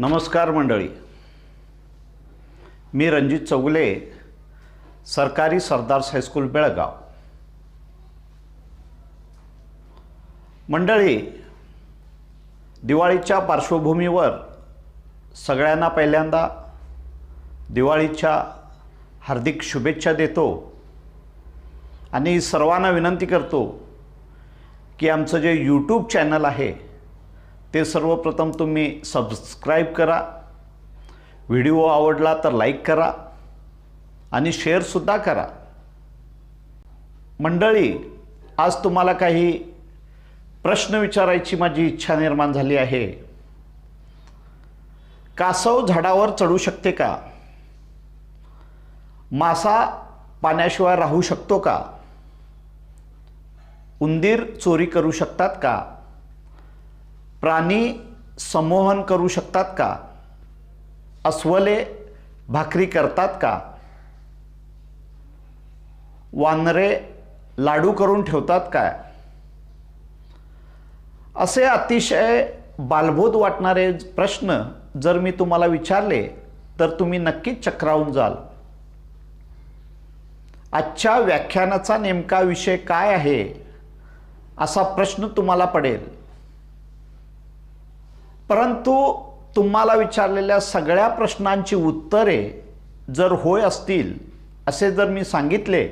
नमस्कार मंडळी, मी रणजित चौगुले, सरकारी सरदार्स हायस्कूल बेळगाव। मंडळी, दिवाळीच्या पार्श्वभूमीवर सगळ्यांना पहिल्यांदा दिवाळीच्या हार्दिक शुभेच्छा देतो आणि सर्वांना विनंती करतो की आमचं जे यूट्यूब चॅनल आहे ते सर्वप्रथम तुम्ही सबस्क्राईब करा, व्हिडिओ आवडला तर लाईक करा आणि शेअरसुद्धा करा। मंडळी, आज तुम्हाला काही प्रश्न विचारायची माझी इच्छा निर्माण झाली आहे। कासव झाडावर चढू शकते का? मासा पाण्याशिवाय राहू शकतो का? उंदीर चोरी करू शकतात का? प्राणी संमोहन करू शकतात का? अस्वले भाकरी करतात का? वानरे लाडू करून ठेवतात काय? असे अतिशय बालबोध वाटणारे प्रश्न जर मी तुम्हाला विचारले तर तुम्ही नक्कीच चक्रावून जाल। आजच्या व्याख्यानाचा नेमका विषय काय आहे असा प्रश्न तुम्हाला पडेल, परंतु तुम्हाला विचारलेल्या सगळ्या प्रश्नांची उत्तरे जर होय असतील असे जर मी सांगितले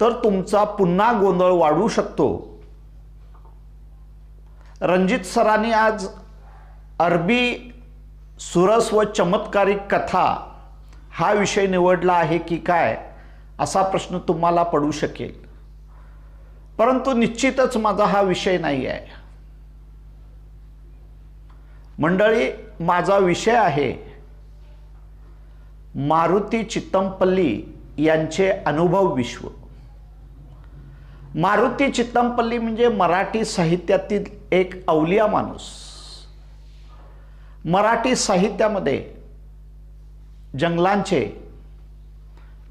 तर तुमचा पुन्हा गोंधळ वाढू शकतो। रणजित सरांनी आज अरबी सुरस व चमत्कारिक कथा हा विषय निवडला आहे की काय असा प्रश्न तुम्हाला पडू शकेल, परंतु निश्चितच माझा हा विषय नाही आहे। मंडळी, माझा विषय आहे मारुती चित्तमपल्ली यांचे अनुभव विश्व। मारुती चित्तमपल्ली म्हणजे मराठी साहित्यातील एक अवलिया माणूस। मराठी साहित्यामध्ये जंगलांचे,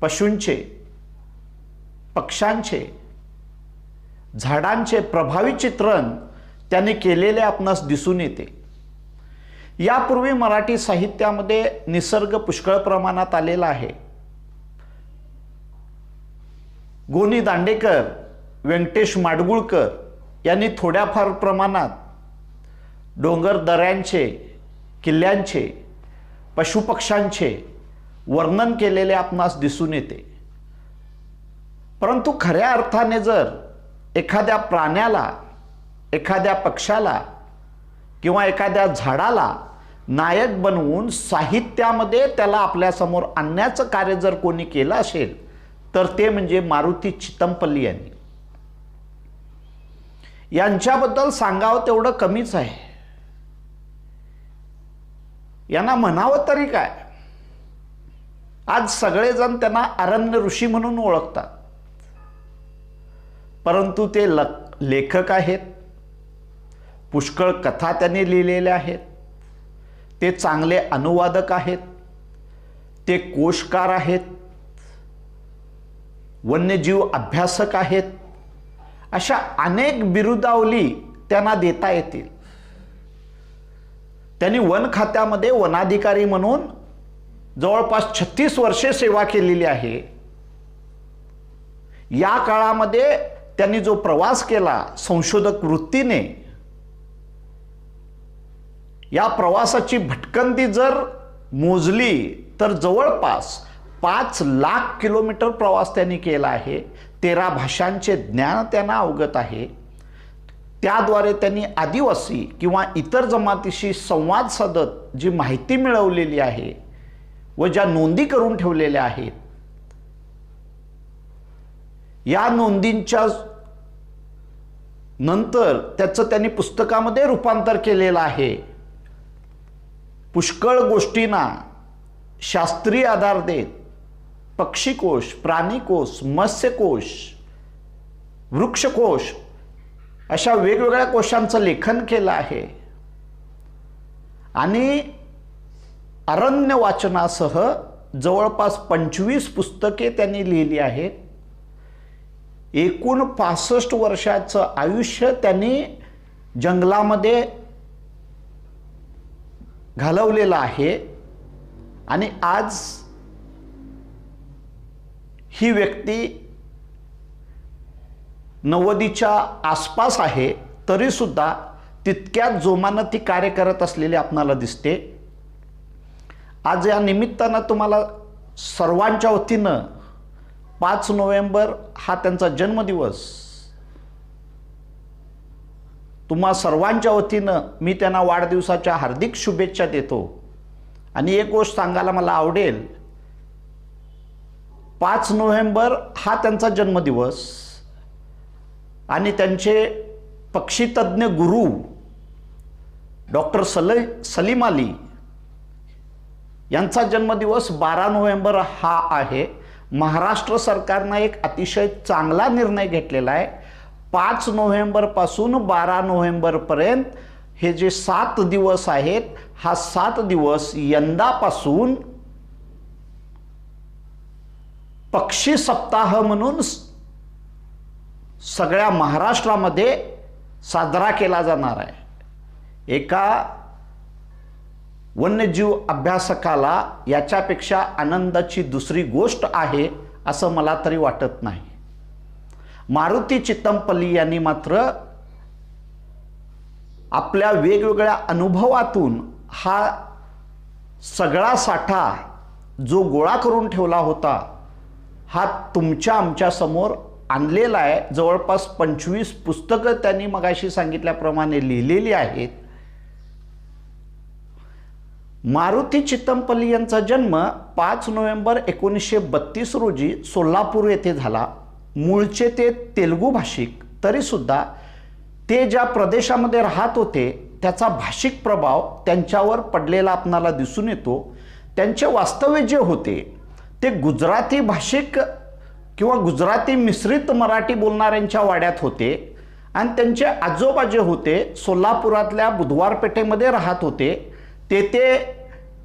पशूंचे, पक्ष्यांचे, झाडांचे प्रभावी चित्रण त्याने केलेले आपणास दिसून येते। यापूर्वी मराठी साहित्यामध्ये निसर्ग पुष्कळ प्रमाणात आलेला आहे। गोनी दांडेकर, व्यंकटेश माडगुळकर यांनी थोड्याफार प्रमाणात डोंगर दऱ्यांचे, किल्ल्यांचे, पशुपक्ष्यांचे वर्णन केलेले आपणास दिसून येते। परंतु खऱ्या अर्थाने जर एखाद्या प्राण्याला, एखाद्या पक्षाला किंवा एखाद्या झाडाला नायक बनवून साहित्यामध्ये त्याला आपल्यासमोर आणण्याचं कार्य जर कोणी केलं असेल तर ते म्हणजे मारुती चित्तमपल्ली यांनी। यांच्याबद्दल सांगावं तेवढं कमीच आहे। यांना म्हणावं तरी काय? आज सगळेजण त्यांना अरण्य ऋषी म्हणून ओळखतात, परंतु ते लेखक आहेत। पुष्कळ कथा त्यांनी लिहिलेल्या आहेत। ते चांगले अनुवादक आहेत। ते कोशकार आहेत, वन्यजीव अभ्यासक आहेत। अशा अनेक बिरुदावली त्यांना देता येतील। त्यांनी वन खात्यामध्ये वनाधिकारी म्हणून जवळपास 36 वर्षे सेवा केलेली आहे। या काळामध्ये त्यांनी जो प्रवास केला संशोधक वृत्तीने, या प्रवासाची भटकंती जर मोजली तर जवळपास 5 लाख किलोमीटर प्रवास त्यांनी केला आहे। 13 भाषांचे ज्ञान त्यांना अवगत आहे। त्याद्वारे त्यांनी आदिवासी किंवा इतर जमातीशी संवाद साधत जी माहिती मिळवलेली आहे व ज्या नोंदी करून ठेवलेल्या आहेत, या नोंदींच्या नंतर त्याचं त्यांनी पुस्तकामध्ये रूपांतर केलेलं आहे। पुष्कळ गोष्टींना शास्त्रीय आधार देत पक्षीकोश, प्राणीकोश, मत्स्यकोश, वृक्षकोश अशा वेगवेगळ्या कोशांचं लेखन केलं आहे आणि अरण्य वाचनासह जवळपास 25 पुस्तके त्यांनी लिहिली आहेत। एकूण 65 वर्षाचं आयुष्य त्यांनी जंगलामध्ये घालवलेला आहे आणि आज ही व्यक्ती 90च्या आसपास आहे, तरीसुद्धा तितक्याच जोमानं ती कार्य करत असलेली आपणाला दिसते. आज या निमित्तानं तुम्हाला सर्वांच्या वतीनं 5 नोव्हेंबर हा त्यांचा जन्मदिवस, तुम्हा सर्वांच्या वतीनं मी त्यांना वाढदिवसाच्या हार्दिक शुभेच्छा देतो. आणि एक गोष्ट सांगायला मला आवडेल, 5 नोव्हेंबर हा त्यांचा जन्मदिवस आणि त्यांचे पक्षीतज्ञ गुरु डॉक्टर सलीम अली यांचा जन्मदिवस 12 नोव्हेंबर हा आहे. महाराष्ट्र सरकारनं एक अतिशय चांगला निर्णय घेतलेला आहे. 5 नोव्हेंबरपासून 12 नोव्हेंबरपर्यंत हे जे 7 दिवस आहेत, हा 7 दिवस यंदापासून पक्षी सप्ताह म्हणून सगळ्या महाराष्ट्रामध्ये साजरा केला जाणार आहे. एका वन्यजीव अभ्यासकाला याच्यापेक्षा आनंदाची दुसरी गोष्ट आहे असं मला तरी वाटत नाही. मारुती चितमपल्ली यांनी मात्र आपल्या वेगवेगळ्या अनुभवातून हा सगळा साठा जो गोळा करून ठेवला होता, हा तुमच्या आमच्या समोर आणलेला आहे. जवळपास 25 पुस्तकं त्यांनी मगाशी सांगितल्याप्रमाणे लिहिलेली आहेत. मारुती चितमपल्ली यांचा जन्म 5 नोव्हेंबर 1932 रोजी सोलापूर येथे झाला. मूळचे ते तेलुगू भाषिक, तरीसुद्धा ते ज्या प्रदेशामध्ये राहत होते त्याचा भाषिक प्रभाव त्यांच्यावर पडलेला आपणाला दिसून येतो. त्यांचे वास्तव्य जे होते ते गुजराती भाषिक किंवा गुजराती मिश्रित मराठी बोलणाऱ्यांच्या वाड्यात होते आणि त्यांचे आजोबा जे होते सोलापुरातल्या बुधवार पेठेमध्ये राहत होते. तेथे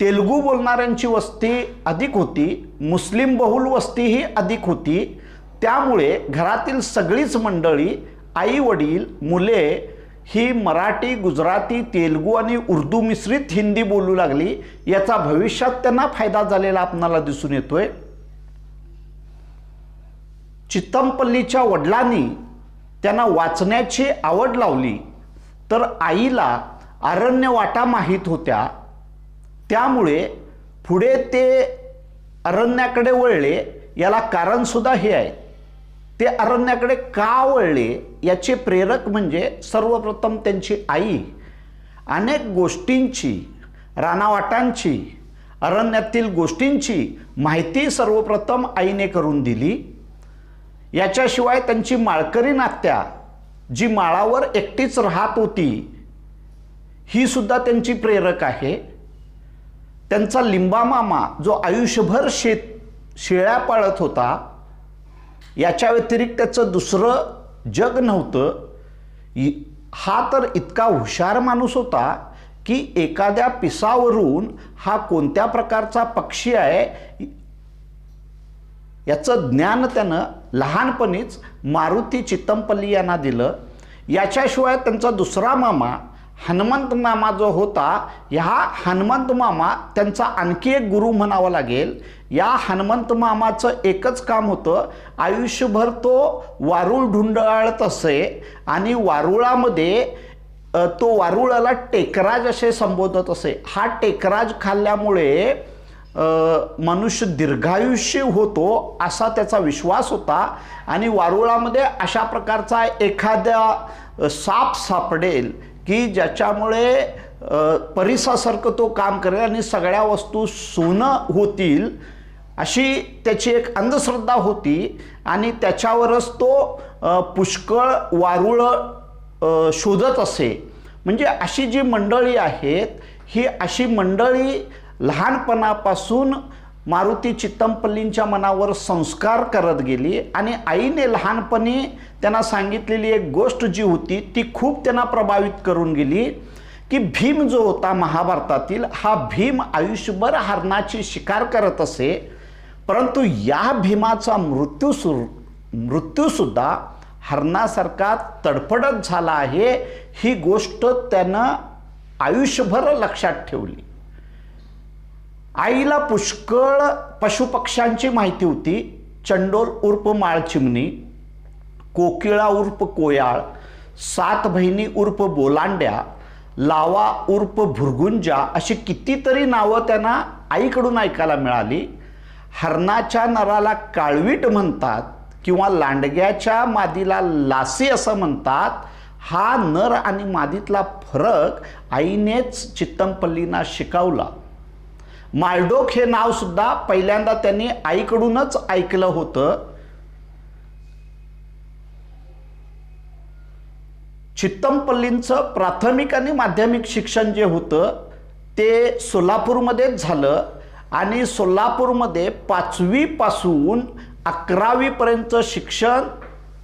तेलुगू बोलणाऱ्यांची वस्ती अधिक होती, मुस्लिम बहुल वस्तीही अधिक होती. त्यामुळे घरातील सगळीच मंडळी, आई वडील, मुले ही मराठी, गुजराती, तेलुगू आणि उर्दू मिश्रित हिंदी बोलू लागली. याचा भविष्यात त्यांना फायदा झालेला आपणाला दिसून येतोय. चितमपल्लीच्या वडिलांनी त्यांना वाचण्याची आवड लावली, तर आईला अरण्य वाटा माहीत होत्या. त्यामुळे पुढे ते अरण्याकडे वळले. याला कारणसुद्धा हे आहे. ते अरण्याकडे का वळले याचे प्रेरक म्हणजे सर्वप्रथम त्यांची आई अनेक गोष्टींची, रानावाटांची, अरण्यातील गोष्टींची माहिती सर्वप्रथम आईने करून दिली. याच्याशिवाय त्यांची माळकरी नात्या, जी माळावर एकटीच राहत होती, ही सुद्धा त्यांची प्रेरक आहे. त्यांचा लिंबा मामा जो आयुष्यभर शेळ्या पाळत होता, याच्या व्यतिरिक्त त्याचं दुसरं जग नव्हतं. हा तर इतका हुशार माणूस होता की एखाद्या पिसावरून हा कोणत्या प्रकारचा पक्षी आहे याचं ज्ञान त्यानं लहानपणीच मारुती चितमपल्ली यांना दिलं. याच्याशिवाय त्यांचा दुसरा मामा हनुमंत मामा जो होता, ह्या हनुमंत मामा त्यांचा आणखी एक गुरु म्हणावा लागेल. या हनुमंत मामाचं एकच काम होतं, आयुष्यभर तो वारुळ ढुंडाळत असे आणि वारुळामध्ये तो वारुळाला टेकराज असे संबोधत असे. हा टेकराज खाल्ल्यामुळे मनुष्य दीर्घायुष्य होतो असा त्याचा विश्वास होता आणि वारुळामध्ये अशा प्रकारचा एखादा साप सापडेल की ज्याच्यामुळे परिसासारखं तो काम करेल आणि सगळ्या वस्तू सोनं होतील, अशी त्याची एक अंधश्रद्धा होती आणि त्याच्यावरच तो पुष्कळ वारुळ शोधत असे. म्हणजे अशी जी मंडळी आहेत, ही अशी मंडळी लहानपणापासून मारुती चितमपल्लींच्या मनावर संस्कार करत गेली आणि आईने लहानपणी त्यांना सांगितलेली एक गोष्ट जी होती ती खूप त्यांना प्रभावित करून गेली की भीम जो होता महाभारतातील, हा भीम आयुष्यभर हरणाची शिकार करत असे, परंतु या भीमाचा मृत्यूसुद्धा हरणासारखा तडफडत झाला आहे. ही गोष्ट त्यानं आयुष्यभर लक्षात ठेवली. आईला पुष्कळ पशुपक्ष्यांची माहिती होती. चंडोल उर्फ माळ चिमणी, कोकिळा उर्फ कोयाळ, सात बहिणी उर्फ बोलांड्या, लावा उर्फ भुरगुंजा अशी कितीतरी नावं त्यांना आईकडून ऐकायला मिळाली. हरणाच्या नराला काळवीट म्हणतात किंवा लांडग्याच्या मादीला लासी असं म्हणतात. हा नर आणि मादीतला फरक आईनेच चित्तमपल्लींना शिकवला. माळढोक हे नाव सुद्धा पहिल्यांदा त्यांनी आईकडूनच ऐकलं होतं. चित्तमपल्लींचं प्राथमिक आणि माध्यमिक शिक्षण जे होतं ते सोलापूरमध्येच झालं आणि सोलापूरमध्ये 5वी पासून 11वी पर्यंत शिक्षण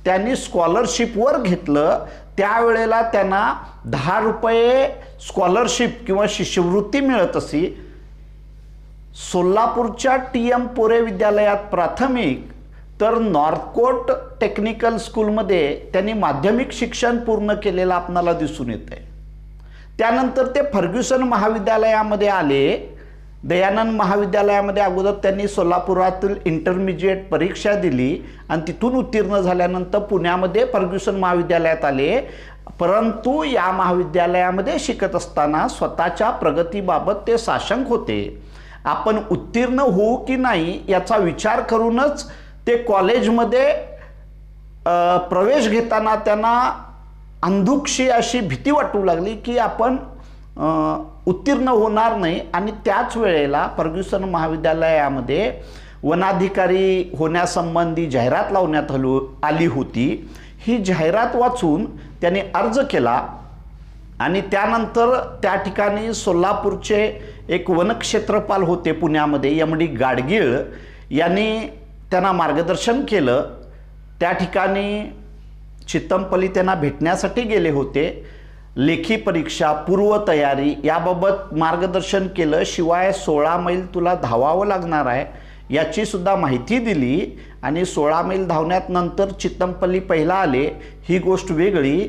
त्यांनी स्कॉलरशिपवर घेतलं. त्यावेळेला त्यांना 10 रुपये स्कॉलरशिप किंवा शिष्यवृत्ती मिळत असे. सोलापूरच्या TM पोरे विद्यालयात प्राथमिक तर नॉर्थकोट टेक्निकल स्कूलमध्ये त्यांनी माध्यमिक शिक्षण पूर्ण केलेलं आपणाला दिसून येते. त्यानंतर ते फर्ग्युसन महाविद्यालयामध्ये आले. दयानंद महाविद्यालयामध्ये अगोदर त्यांनी सोलापुरातील इंटरमिजिएट परीक्षा दिली आणि तिथून उत्तीर्ण झाल्यानंतर पुण्यामध्ये फर्ग्युसन महाविद्यालयात आले. परंतु या महाविद्यालयामध्ये शिकत असताना स्वतःच्या प्रगतीबाबत ते साशंक होते. आपण उत्तीर्ण होऊ की नाही याचा विचार करूनच ते कॉलेजमध्ये प्रवेश घेताना त्यांना अंधुकशी अशी भीती वाटू लागली की आपण उत्तीर्ण होणार नाही. आणि त्याच वेळेला फर्ग्युसन महाविद्यालयामध्ये वनाधिकारी होण्यासंबंधी जाहिरात लावण्यात आली होती. ही जाहिरात वाचून त्यांनी अर्ज केला आणि त्यानंतर त्या ठिकाणी सोलापूरचे एक वनक्षेत्रपाल होते पुण्यामध्ये, MD गाडगीळ यांनी त्यांना मार्गदर्शन केलं. त्या ठिकाणी चित्तमपल्ली त्यांना भेटण्यासाठी गेले होते. लेखी परीक्षा, पूर्वतयारी याबाबत मार्गदर्शन केलं. शिवाय 16 मैल तुला धावावं लागणार आहे याची सुद्धा माहिती दिली. आणि 16 मैल धावण्यात नंतर चित्तमपल्ली पहिला आले ही गोष्ट वेगळी.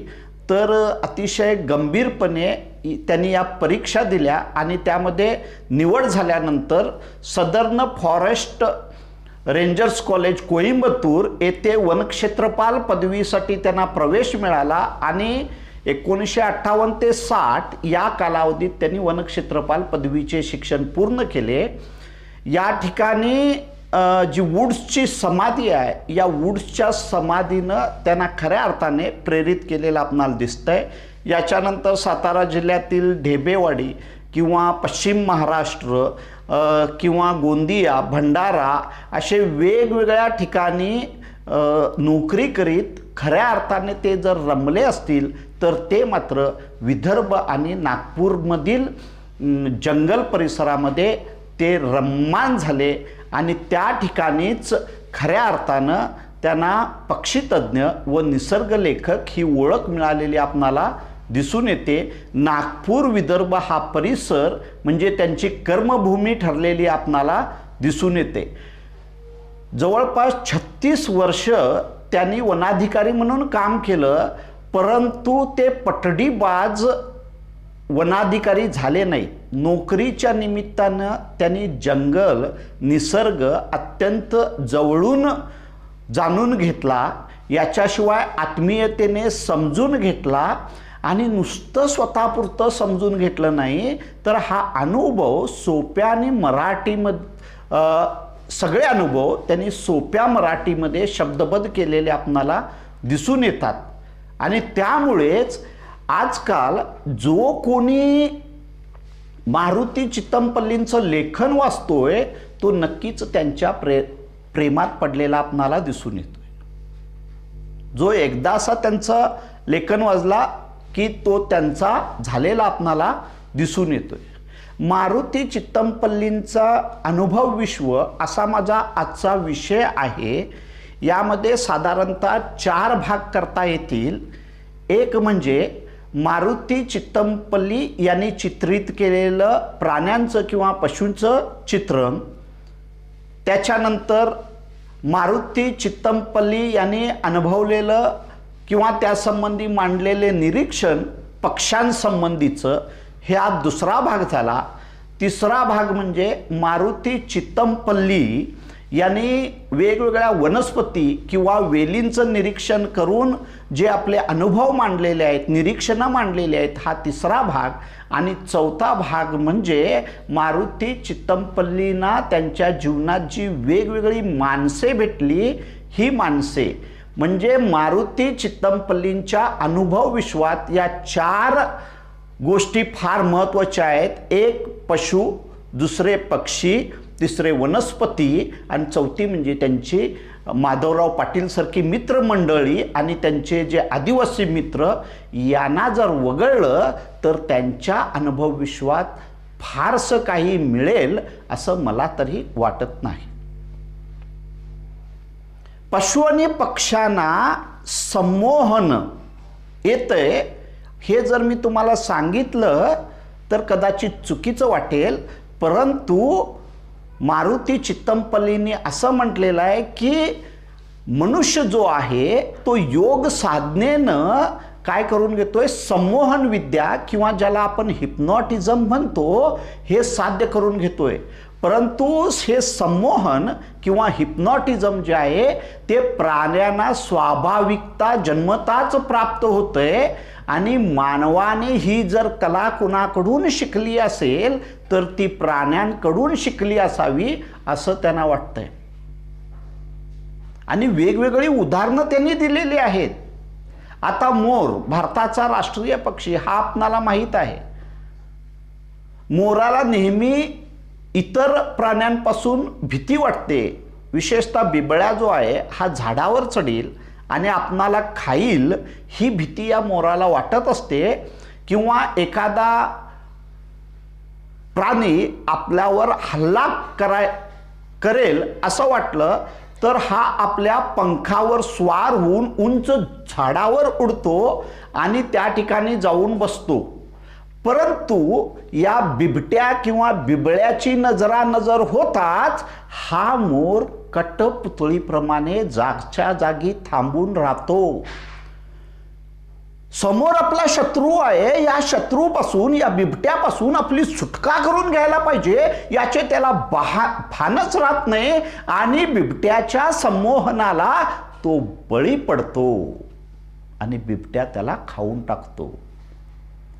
तर अतिशय गंभीरपणे त्यांनी या परीक्षा दिल्या आणि त्यामध्ये निवड झाल्यानंतर southern forest rangers college Coimbatore येथे वनक्षेत्रपाल पदवीसाठी त्यांना प्रवेश मिळाला आणि 1958 ते 60 या कालावधीत त्यांनी वनक्षेत्रपाल पदवीचे शिक्षण पूर्ण केले. या ठिकाणी जी वुड्सची समाधी आहे या वुड्सच्या समाधीनं त्यांना खऱ्या अर्थाने प्रेरित केलेलं आपणाला दिसतंय. याच्यानंतर सातारा जिल्ह्यातील ढेबेवाडी किंवा पश्चिम महाराष्ट्र किंवा गोंदिया, भंडारा असे वेगवेगळ्या ठिकाणी नोकरी करीत खऱ्या अर्थाने ते जर रमले असतील तर ते मात्र विदर्भ आणि नागपूरमधील जंगल परिसरामध्ये ते रम्मान झाले आणि त्या ठिकाणीच खऱ्या अर्थानं त्यांना पक्षीतज्ञ व निसर्गलेखक ही ओळख मिळालेली आपणाला दिसून येते. नागपूर विदर्भ हा परिसर म्हणजे त्यांची कर्मभूमी ठरलेली आपणाला दिसून येते. जवळपास 36 वर्ष त्यांनी वनाधिकारी म्हणून काम केलं, परंतु ते पटडीबाज वनाधिकारी झाले नाहीत. नोकरीच्या निमित्तानं त्यांनी जंगल, निसर्ग अत्यंत जवळून जाणून घेतला. याच्याशिवाय आत्मीयतेने समजून घेतला आणि नुसतं स्वतःपुरतं समजून घेतलं नाही तर हा अनुभव सोप्या आणि मराठीमध्ये सगळे अनुभव त्यांनी सोप्या मराठीमध्ये शब्दबद्ध केलेले आपणाला दिसून येतात. आणि त्यामुळेच आजकाल जो कोणी मारुती चित्तमपल्लींचं लेखन वाचतोय तो नक्कीच त्यांच्या प्रेमात पडलेला आपणाला दिसून येतोय. जो एकदा असा त्यांचं लेखन वाचला की तो त्यांचा झालेला आपणाला दिसून येतोय. मारुती चित्तमपल्लींचा अनुभव विश्व असा माझा आजचा विषय आहे. यामध्ये साधारणतः 4 भाग करता येतील. एक म्हणजे मारुती चित्तमपल्ली यांनी चित्रित केलेलं प्राण्यांचं किंवा पशूंचं चित्रण. त्याच्यानंतर मारुती चित्तमपल्ली यांनी अनुभवलेलं किंवा त्यासंबंधी मांडलेले निरीक्षण पक्ष्यांसंबंधीचं, हा दुसरा भाग झाला. तिसरा भाग म्हणजे मारुती चित्तमपल्ली यांनी वेगवेगळ्या वनस्पती किंवा वेलींचं निरीक्षण करून जे आपले अनुभव मांडलेले आहेत, निरीक्षणं मांडलेली आहेत, हा तिसरा भाग. आणि चौथा भाग म्हणजे मारुती चित्तमपल्लींना त्यांच्या जीवनात जी वेगवेगळी माणसे भेटली, ही माणसे म्हणजे मारुती चित्तमपल्लींच्या अनुभव विश्वात या 4 गोष्टी फार महत्त्वाच्या आहेत. एक पशु, दुसरे पक्षी, तिसरे वनस्पती आणि चौथी म्हणजे त्यांची माधवराव पाटील सारखी मित्रमंडळी आणि त्यांचे जे आदिवासी मित्र यांना जर वगळलं तर त्यांच्या अनुभव विश्वात फारसं काही मिळेल असं मला तरी वाटत नाही. पशु आणि पक्ष्यांना संमोहन येतंय हे जर मी तुम्हाला सांगितलं तर कदाचित चुकीचं वाटेल, परंतु मारुती चित्तमपल्लींनी असं म्हटलेलं आहे की मनुष्य जो आहे तो योग साधनेनं काय करून घेतोय, संमोहन विद्या किंवा ज्याला आपण हिप्नॉटिझम म्हणतो हे साध्य करून घेतोय. परंतु हे संमोहन किंवा हिप्नॉटिझम जे आहे ते प्राण्यांना स्वाभाविकता जन्मताच प्राप्त होतंय आणि मानवाने ही जर कला कुणाकडून शिकली असेल तर ती प्राण्यांकडून शिकली असावी असं त्यांना वाटतंय. आणि वेगवेगळी उदाहरणं त्यांनी दिलेली आहेत. आता मोर भारताचा राष्ट्रीय पक्षी हा आपणाला माहीत आहे. मोराला नेहमी इतर प्राण्यांपासून भीती वाटते, विशेषतः बिबळ्या जो आहे हा झाडावर चढेल आणि आपणाला खाईल ही भीती या मोराला वाटत असते. किंवा एखादा प्राणी आपल्यावर हल्ला करेल असं वाटलं तर हा आपल्या पंखावर स्वार होऊन उंच झाडावर उडतो आणि त्या ठिकाणी जाऊन बसतो. परंतु या बिबट्या किंवा बिबळ्याची नजरानजर होताच हा मोर कटपुतळीप्रमाणे जागच्या जागी थांबून राहतो. समोर आपला शत्रू आहे, या शत्रूपासून या बिबट्यापासून आपली सुटका करून घ्यायला पाहिजे याचे त्याला भानच राहत नाही आणि बिबट्याच्या संमोहनाला तो बळी पडतो आणि बिबट्या त्याला खाऊन टाकतो.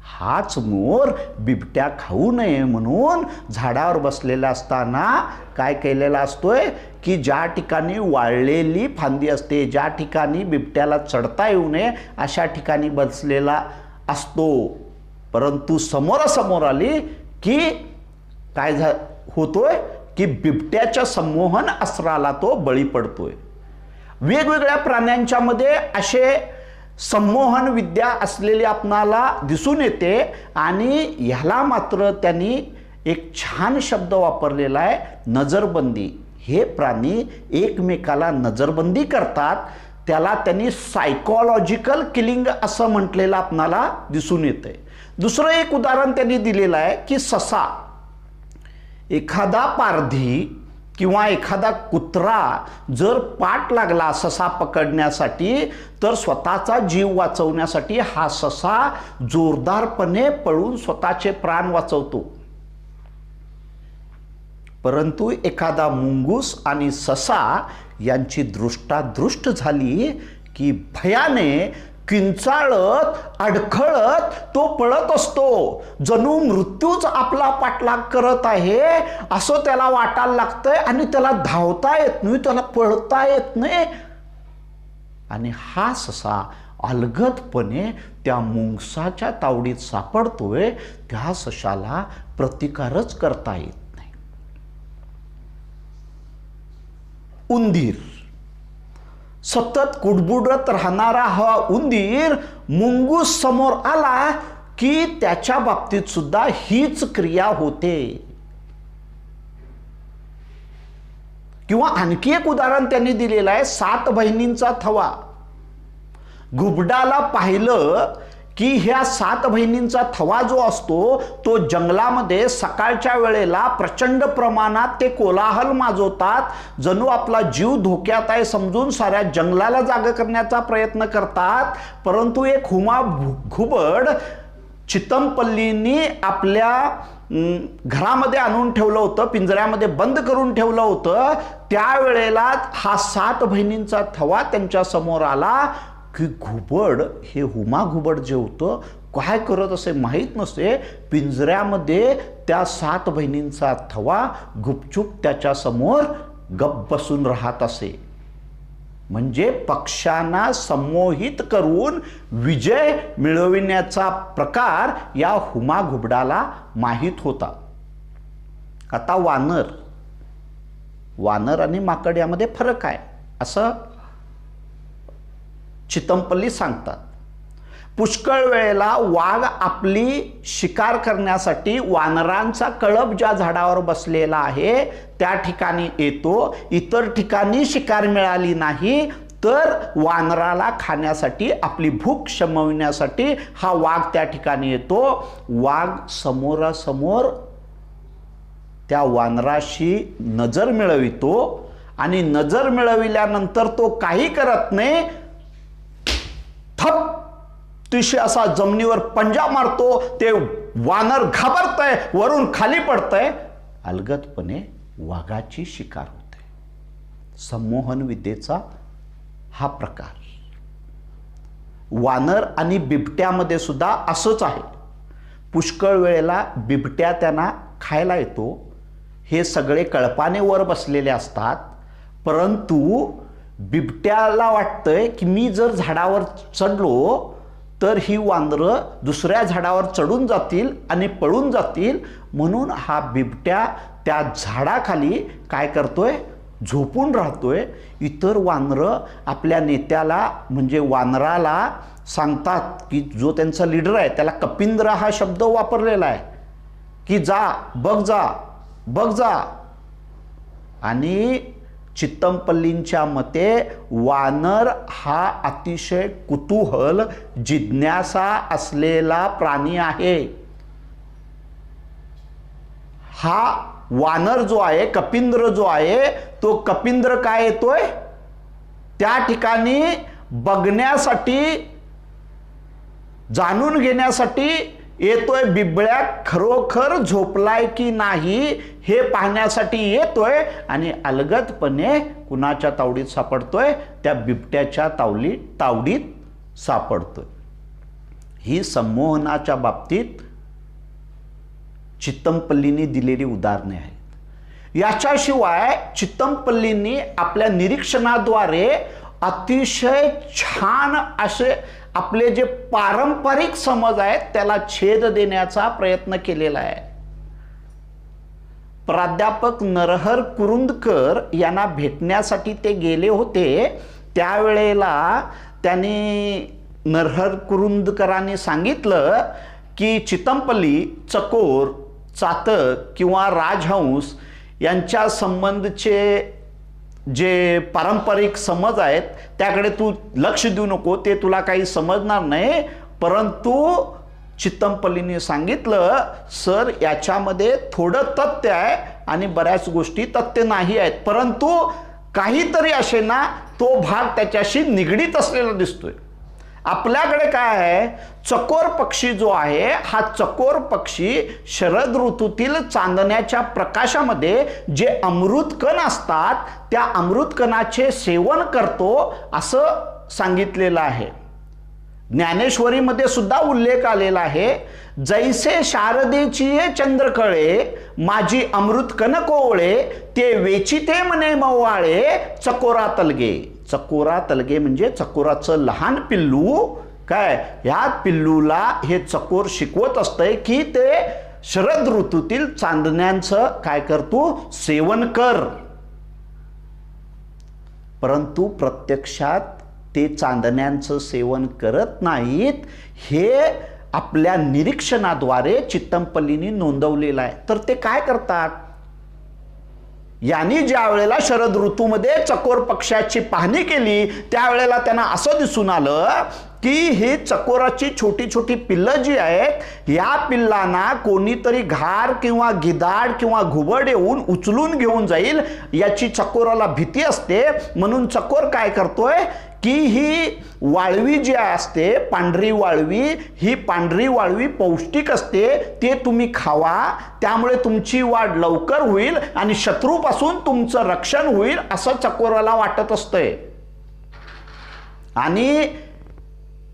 हाच मोर बिबट्या खाऊ नये म्हणून झाडावर बसलेला असताना काय केलेला असतोय की ज्या ठिकाणी वाळलेली फांदी असते, ज्या ठिकाणी बिबट्याला चढता येऊ नये अशा ठिकाणी बसलेला असतो. परंतु समोरासमोर आली की काय होतोय की बिबट्याच्या संमोहन अस्त्राला तो बळी पडतोय. वेगवेगळ्या प्राण्यांच्या मध्ये असे संमोहन विद्या असलेली आपणाला दिसून येते आणि ह्याला मात्र त्यांनी एक छान शब्द वापरलेला आहे, नजरबंदी. हे प्राणी एकमेकाला नजरबंदी करतात, त्याला त्यांनी सायकोलॉजिकल किलिंग असं म्हटलेलं आपणाला दिसून येते. दुसरं एक उदाहरण त्यांनी दिलेलं आहे की ससा, एखादा पारधी किंवा एखादा कुत्रा जर पाठ लागला ससा पकडण्यासाठी तर स्वतःचा जीव वाचवण्यासाठी हा ससा जोरदारपणे पळून स्वतःचे प्राण वाचवतो. परंतु एखादा मुंगूस आणि ससा यांची दृष्टादृष्ट झाली की भयाने किंचाळत अडखळत तो पळत असतो, जणू मृत्यूच आपला पाठलाग करत आहे असं त्याला वाटायला लागतंय आणि त्याला धावता येत नाही, त्याला पळता येत नाही. आणि हा ससा अलगदपणे त्या मुंगसाच्या तावडीत सापडतोय, त्या सशाला प्रतिकारच करता येत नाही. उंदीर, सतत कुडबुडत राहणारा हा उंदीर मुंगूस समोर आला की त्याच्या बाबतीत सुद्धा हीच क्रिया होते. किंवा आणखी एक उदाहरण त्यांनी दिलेलं आहे, 7 बहिणींचा थवा. घुबडाला पाहिलं की ह्या 7 बहिणींचा थवा जो असतो तो जंगलामध्ये सकाळच्या वेळेला प्रचंड प्रमाणात ते कोलाहल माजवतात, जणू आपला जीव धोक्यात आहे समजून साऱ्या जंगलाला जाग करण्याचा प्रयत्न करतात. परंतु एक हुमा घुबड चित्तमपल्लींनी आपल्या घरामध्ये आणून ठेवलं होतं, पिंजऱ्यामध्ये बंद करून ठेवलं होतं, त्यावेळेला हा 7 बहिणींचा थवा त्यांच्या समोर आला की घुबड, हे हुमा घुबड जे होतं काय करत असे माहीत नसे, पिंजऱ्यामध्ये त्या 7 बहिणींचा थवा गुपचूप त्याच्या समोर गप्प बसून राहत असे. म्हणजे पक्ष्यांना संमोहित करून विजय मिळविण्याचा प्रकार या हुमा घुबडाला माहीत होता. आता वानर आणि माकड यामध्ये फरक आहे असं चितमपल्ली सांगतात. पुष्कळ वेळेला वाघ आपली शिकार करण्यासाठी वानरांचा कळप ज्या झाडावर बसलेला आहे त्या ठिकाणी येतो. इतर ठिकाणी शिकार मिळाली नाही तर वानराला खाण्यासाठी, आपली भूक शमविण्यासाठी हा वाघ त्या ठिकाणी येतो. वाघ समोरासमोर त्या वानराशी नजर मिळवितो आणि नजर मिळविल्यानंतर तो काही करत नाही, थप तिशी असा जमिनीवर पंजा मारतो. ते वानर घाबरतंय, वरून खाली पडतंय, अलगदपणे वाघाची शिकार होते. संमोहन विद्येचा हा प्रकार. वानर आणि बिबट्यामध्ये सुद्धा असंच आहे. पुष्कळ वेळेला बिबट्या त्यांना खायला येतो. हे सगळे कळपाने वर बसलेले असतात, परंतु बिबट्याला वाटतंय की मी जर झाडावर चढलो तर ही वानरं दुसऱ्या झाडावर चढून जातील आणि पळून जातील, म्हणून हा बिबट्या त्या झाडाखाली काय करतोय, झोपून राहतोय. इतर वानरं आपल्या नेत्याला म्हणजे वानराला सांगतात की जो त्यांचा लीडर आहे त्याला कपिंद्र हा शब्द वापरलेला आहे की जा, बघ जा. आणि चित्तमपल्लींच्या मते वानर हा अतिशय कुतूहल, जिज्ञासा असलेला प्राणी आहे. हा वानर जो आहे, कपिंद्र जो आहे, तो कपिंद्र काय येतोय त्या ठिकाणी बघण्यासाठी, जाणून घेण्यासाठी येतोय. बिबळ्या खरोखर झोपलाय की नाही हे पाहण्यासाठी येतोय आणि अलगदपणे कुणाच्या तावडीत सापडतोय, त्या बिबट्याच्या तावडीत सापडतोय. ही संमोहनाच्या बाबतीत चित्तमपल्लींनी दिलेली उदाहरणे आहेत. याच्याशिवाय चित्तमपल्लींनी आपल्या निरीक्षणाद्वारे अतिशय छान असे आपले जे पारंपरिक समज आहेत त्याला छेद देण्याचा प्रयत्न केलेला आहे. प्राध्यापक नरहर कुरुंदकर यांना भेटण्यासाठी ते गेले होते. त्यावेळेला त्यांनी नरहर कुरुंदकरांनी सांगितलं की चित्तमपल्ली, चकोर, चातक किंवा राजहंस यांच्या संबंधचे जे पारंपरिक समज आहेत त्याकडे तू लक्ष देऊ नको, ते तुला काही समजणार नाही. परंतु चित्तमपल्लींनी सांगितलं, सर याच्यामध्ये थोडं तथ्य आहे आणि बऱ्याच गोष्टी तथ्य नाही आहेत, परंतु काहीतरी असे ना तो भाग त्याच्याशी निगडीत असलेला दिसतोय. आपल्याकडे काय आहे, चकोर पक्षी जो आहे, हा चकोर पक्षी शरद ऋतूतील चांदण्याच्या प्रकाशामध्ये जे अमृतकण असतात त्या अमृतकणाचे सेवन करतो असं सांगितलेलं आहे. ज्ञानेश्वरीमध्ये सुद्धा उल्लेख आलेला आहे, जैसे शारदेची चंद्रकळे माझी अमृतकण कोवळे ते वेचिते मने मवाळे चकोरा तलगे. चकोरा तलगे म्हणजे चकोराचं लहान पिल्लू. काय, ह्या पिल्लूला हे चकोर शिकवत असतंय की ते शरद ऋतूतील चांदण्यांचं काय करतो, सेवन कर. परंतु प्रत्यक्षात ते चांदण्यांचं सेवन करत नाहीत, हे आपल्या निरीक्षणाद्वारे चित्तमपल्लींनी नोंदवलेलं आहे. तर ते काय करतात, यांनी ज्या वेळेला शरद ऋतूमध्ये चकोर पक्षाची पाहणी केली त्यावेळेला त्यांना असं दिसून आलं की ही चकोराची छोटी छोटी पिल्लं जी आहेत, या पिल्लांना कोणीतरी घार किंवा गिधाड किंवा घुबड येऊन उचलून घेऊन जाईल याची चकोराला भीती असते. म्हणून चकोर काय करतोय की ही वाळवी जी असते पांढरी वाळवी, ही पांढरी वाळवी पौष्टिक असते, ते तुम्ही खावा, त्यामुळे तुमची वाढ लवकर होईल आणि शत्रूपासून तुमचं रक्षण होईल असं चकोराला वाटत असतंय. आणि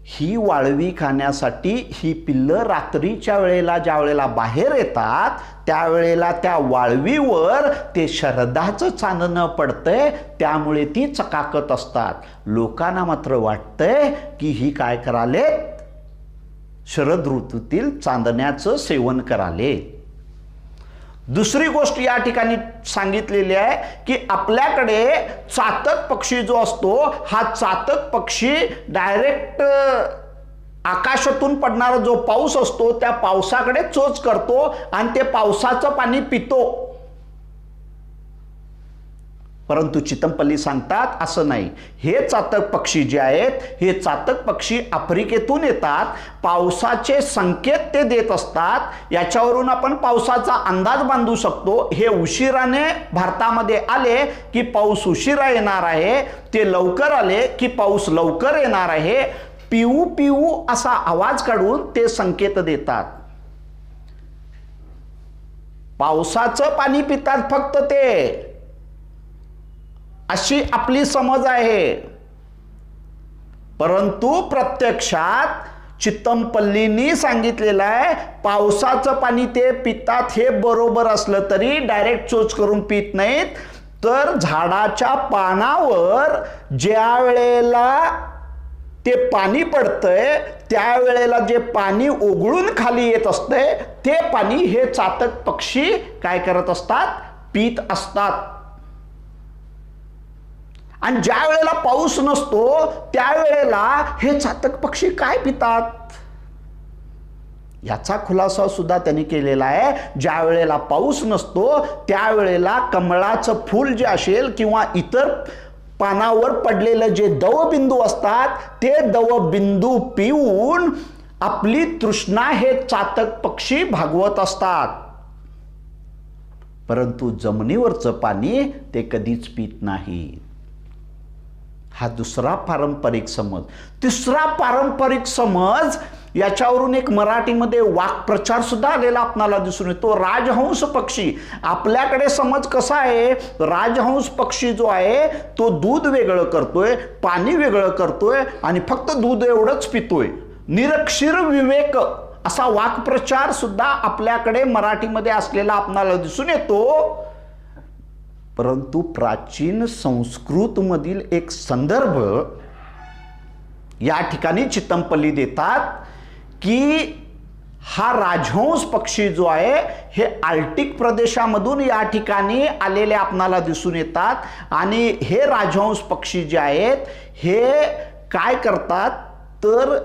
ही वाळवी खाण्यासाठी ही पिल्लं रात्रीच्या वेळेला ज्या वेळेला बाहेर येतात त्यावेळेला त्या वाळवीवर ते शरधाचं चांदणं पडतंय, त्यामुळे ती चकाकत असतात. लोकांना मात्र वाटतंय की ही काय करालेत, शरद ऋतूतील चांदण्याचं सेवन कराले. दुसरी गोष्ट या ठिकाणी सांगितलेली आहे की आपल्याकडे चातक पक्षी जो असतो, हा चातक पक्षी डायरेक्ट आकाशातून पडणारा जो पाऊस असतो त्या पावसाकडे चोच करतो आणि ते पावसाचं पाणी पितो. परंतु चितमपल्ली सांगतात असं नाही. हे चातक पक्षी जे आहेत, हे चातक पक्षी आफ्रिकेतून येतात, पावसाचे संकेत ते देत असतात. याच्यावरून आपण पावसाचा अंदाज बांधू शकतो. हे उशिराने भारतामध्ये आले की पाऊस उशिरा येणार आहे, ते लवकर आले की पाऊस लवकर येणार आहे. पिऊ पिऊ असा आवाज काढून ते संकेत देतात. पावसाचं पाणी पितात फक्त ते, अशी आपली समज आहे. परंतु प्रत्यक्षात चितमपल्लींनी सांगितलेलं आहे पावसाचं पाणी ते पितात. हे बरोबर असलं तरी डायरेक्ट चोच करून पित नाहीत, तर झाडाच्या पानावर ज्या वेळेला ते पाणी पडतंय त्यावेळेला जे पाणी ओघळून खाली येत असतंय ते पाणी हे चातक पक्षी काय करत असतात, पित असतात. आणि ज्या वेळेला पाऊस नसतो त्यावेळेला हे चातक पक्षी काय पितात याचा खुलासा सुद्धा त्यांनी केलेला आहे. ज्या वेळेला पाऊस नसतो त्यावेळेला कमळाचं फूल जे असेल किंवा इतर पानावर पडलेलं जे दवबिंदू असतात ते दवबिंदू पिऊन आपली तृष्णा हे चातक पक्षी भागवत असतात. परंतु जमिनीवरचं पाणी ते कधीच पित नाही. हा दुसरा पारंपरिक समज. तिसरा पारंपरिक समज, याच्यावरून एक मराठीमध्ये वाक्प्रचार सुद्धा आलेला आपल्याला दिसून येतो. राजहंस पक्षी. आपल्याकडे समज कसा आहे, राजहंस पक्षी जो आहे तो दूध वेगळं करतोय, पाणी वेगळं करतोय आणि फक्त दूध एवढंच पितोय. निरक्षीर विवेक असा वाक्प्रचार सुद्धा आपल्याकडे मराठीमध्ये असलेला आपल्याला दिसून येतो. परंतु प्राचीन संस्कृतमधील एक संदर्भ या ठिकाणी चितमपल्ली देतात की हा राजहंस पक्षी जो आहे हे आर्क्टिक प्रदेशामधून या ठिकाणी आलेले आपणाला दिसून येतात. आणि हे राजहंस पक्षी जे आहेत हे काय करतात तर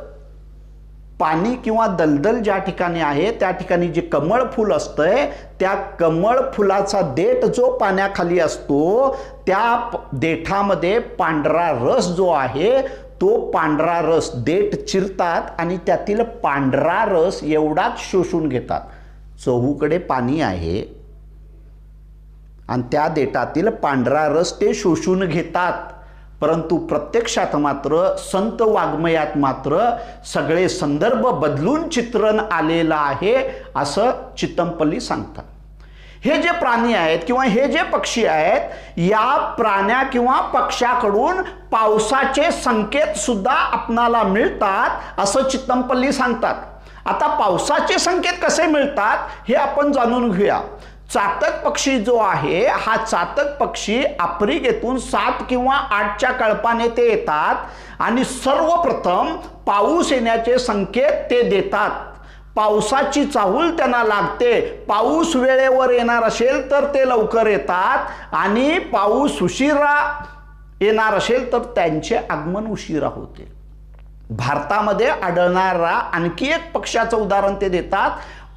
पाणी किंवा दलदल ज्या ठिकाणी आहे त्या ठिकाणी जे कमळ फूल असतंय त्या कमळ फुलाचा देठ जो पाण्याखाली असतो त्या देठामध्ये पांढरा रस जो आहे तो पांढरा रस देठ चिरतात आणि त्यातील पांढरा रस एवढाच शोषून घेतात. चहूकडे पाणी आहे आणि त्या देठातील पांढरा रस ते शोषून घेतात. परंतु प्रत्यक्षात मात्र संत वाङ्मयात मात्र सगळे संदर्भ बदलून चित्रण आलेलं आहे असं चितमपल्ली सांगतात. हे जे प्राणी आहेत किंवा हे जे पक्षी आहेत या प्राण्या किंवा पक्ष्याकडून पावसाचे संकेत सुद्धा आपणाला मिळतात असं चितमपल्ली सांगतात. आता पावसाचे संकेत कसे मिळतात हे आपण जाणून घेऊया. चातक पक्षी जो आहे हा चातक पक्षी आफ्रिकेतून 7 किंवा 8च्या कल्पाने ते येतात आणि सर्वप्रथम पाऊस येण्याचे संकेत ते देतात. पावसाची चाहूल त्यांना लागते. पाऊस वेळेवर येणार असेल तर ते लवकर येतात आणि पाऊस उशिरा येणार असेल तर त्यांचे आगमन उशिरा होते. भारतामध्ये आढळणारा आणखी एक पक्ष्याचं उदाहरण ते देतात,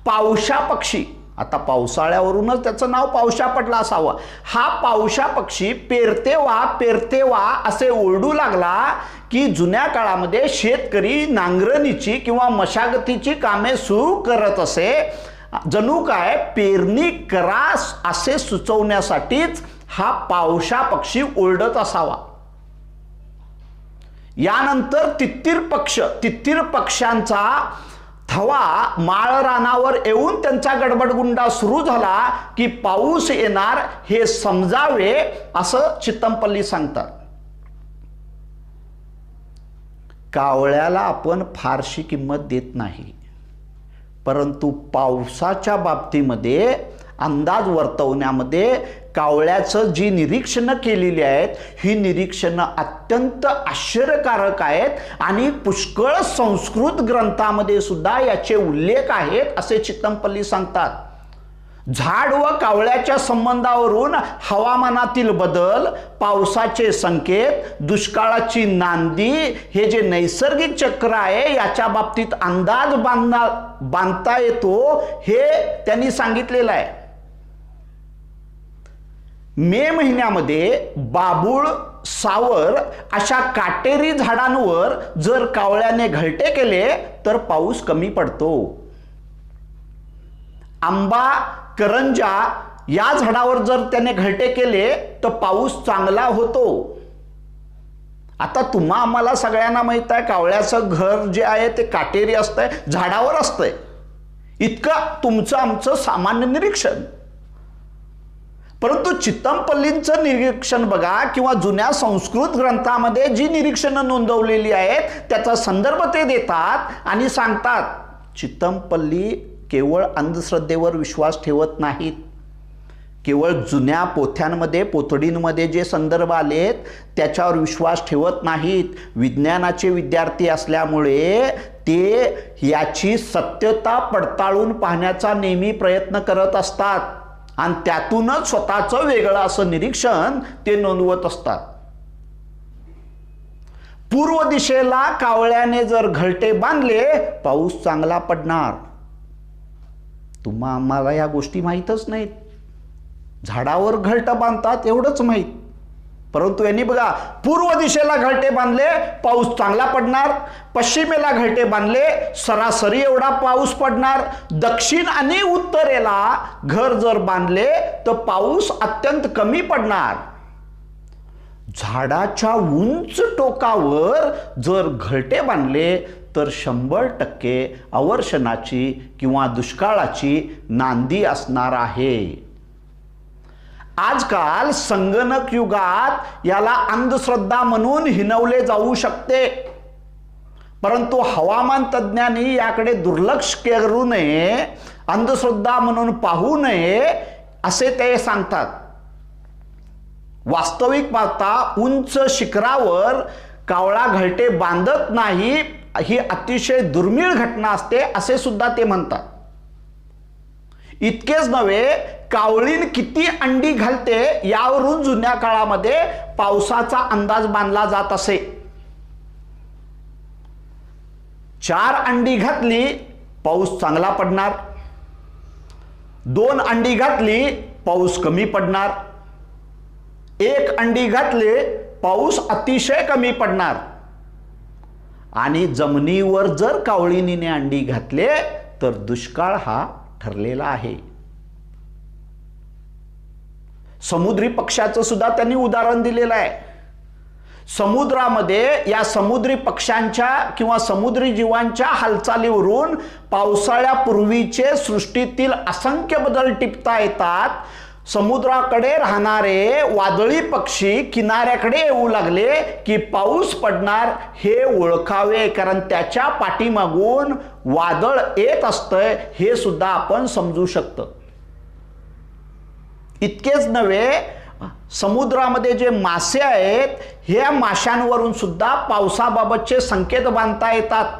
पावशा पक्षी. आता पावसाळ्यावरूनच त्याचं नाव पावशा पडला असावं. हा पावशा पक्षी पेरतेवा असे ओरडू लागला की जुन्या काळामध्ये शेतकरी नांगरणीची किंवा मशागतीची कामे सुरू करत असे. जणू काय पेरणी करा असे सुचवण्यासाठीच हा पावशा पक्षी ओरडत असावा. यानंतर तित्तीर पक्ष्यांचा थवा माळरानावर येऊन त्यांचा गडबडगुंडा सुरू झाला की पाऊस येणार हे समजावे असं चितमपल्ली सांगतात. कावळ्याला आपण फारशी किंमत देत नाही, परंतु पावसाच्या बाबतीमध्ये अंदाज वर्तवण्यामध्ये कावळ्याचं जी निरीक्षणं केलेली आहेत ही निरीक्षणं अत्यंत आश्चर्यकारक आहेत आणि पुष्कळ संस्कृत ग्रंथामध्ये सुद्धा याचे उल्लेख आहेत असे चितमपल्ली सांगतात. झाड व कावळ्याच्या संबंधावरून हवामानातील बदल, पावसाचे संकेत, दुष्काळाची नांदी हे जे नैसर्गिक चक्र आहे याच्या बाबतीत अंदाज बांधता येतो हे त्यांनी सांगितलेलं आहे. मे महिन्यामध्ये बाबूळ, सावर अशा काटेरी झाडांवर जर कावळ्याने घरटे केले तर पाऊस कमी पडतो. आंबा, करंजा या झाडावर जर त्याने घरटे केले तर पाऊस चांगला होतो. आता तुम्हा आम्हाला सगळ्यांना माहित आहे कावळ्याचं घर जे आहे ते काटेरी असतंय, झाडावर असतंय. इतकं तुमचं आमचं सामान्य निरीक्षण. परंतु चितमपल्लींचं निरीक्षण बघा किंवा जुन्या संस्कृत ग्रंथामध्ये जी निरीक्षणं नोंदवलेली आहेत त्याचा संदर्भ ते देतात आणि सांगतात. चितमपल्ली केवळ अंधश्रद्धेवर विश्वास ठेवत नाहीत, केवळ जुन्या पोथ्यांमध्ये पोथडींमध्ये जे संदर्भ आलेत त्याच्यावर विश्वास ठेवत नाहीत. विज्ञानाचे विद्यार्थी असल्यामुळे ते याची सत्यता पडताळून पाहण्याचा नेहमी प्रयत्न करत असतात आणि त्यातूनच स्वतःचं वेगळं असं निरीक्षण ते नोंदवत असतात. पूर्व दिशेला कावळ्याने जर घरटे बांधले पाऊस चांगला पडणार. तुम्हा आम्हाला या गोष्टी माहीतच नाहीत. झाडावर घरटं बांधतात एवढंच माहीत, परंतु यांनी बघा पूर्व दिशेला घरटे बांधले पाऊस चांगला पडणार, पश्चिमेला घरटे बांधले सरासरी एवढा पाऊस पडणार, दक्षिण आणि उत्तरेला घर जर बांधले तर पाऊस अत्यंत कमी पडणार. झाडाच्या उंच टोकावर जर घरटे बांधले तर 100% अवर्षणाची किंवा दुष्काळाची नांदी असणार आहे. आजकाल संगणक युगात याला अंधश्रद्धा म्हणून हिनवले जाऊ शकते, परंतु हवामान तज्ज्ञांनी याकडे दुर्लक्ष करू नये, अंधश्रद्धा म्हणून पाहू नये असे ते सांगतात. वास्तविक पाहता उंच शिखरावर कावळा घरटे बांधत नाही ही अतिशय दुर्मिळ घटना असते असे सुद्धा ते म्हणतात. इतकेच नव्हे, कावळीन किती अंडी घालते यावरून जुन्या काळामध्ये पावसाचा अंदाज बांधला जात असे. 4 अंडी घातली पाऊस चांगला पडणार, 2 अंडी घातली पाऊस कमी पडणार, 1 अंडी घातली पाऊस अतिशय कमी पडणार. आणि जमिनीवर जर कावळीने अंडी घातले तर दुष्काळ हा ठरलेला आहे. समुद्री पक्ष्याचं सुद्धा त्यांनी उदाहरण दिलेलं आहे. समुद्रामध्ये या समुद्री पक्ष्यांच्या किंवा समुद्री जीवांच्या हालचालीवरून पावसाळ्यापूर्वीचे सृष्टीतील असंख्य बदल टिपता येतात. समुद्राकडे राहणारे वादळी पक्षी किनाऱ्याकडे येऊ लागले की पाऊस पडणार हे ओळखावे, कारण त्याच्या पाठीमागून वादळ येत असतंय हे सुद्धा आपण समजू शकतो. इतकेच नव्हे, समुद्रामध्ये जे मासे आहेत ह्या माशांवरून सुद्धा पावसाबाबतचे संकेत बांधता येतात.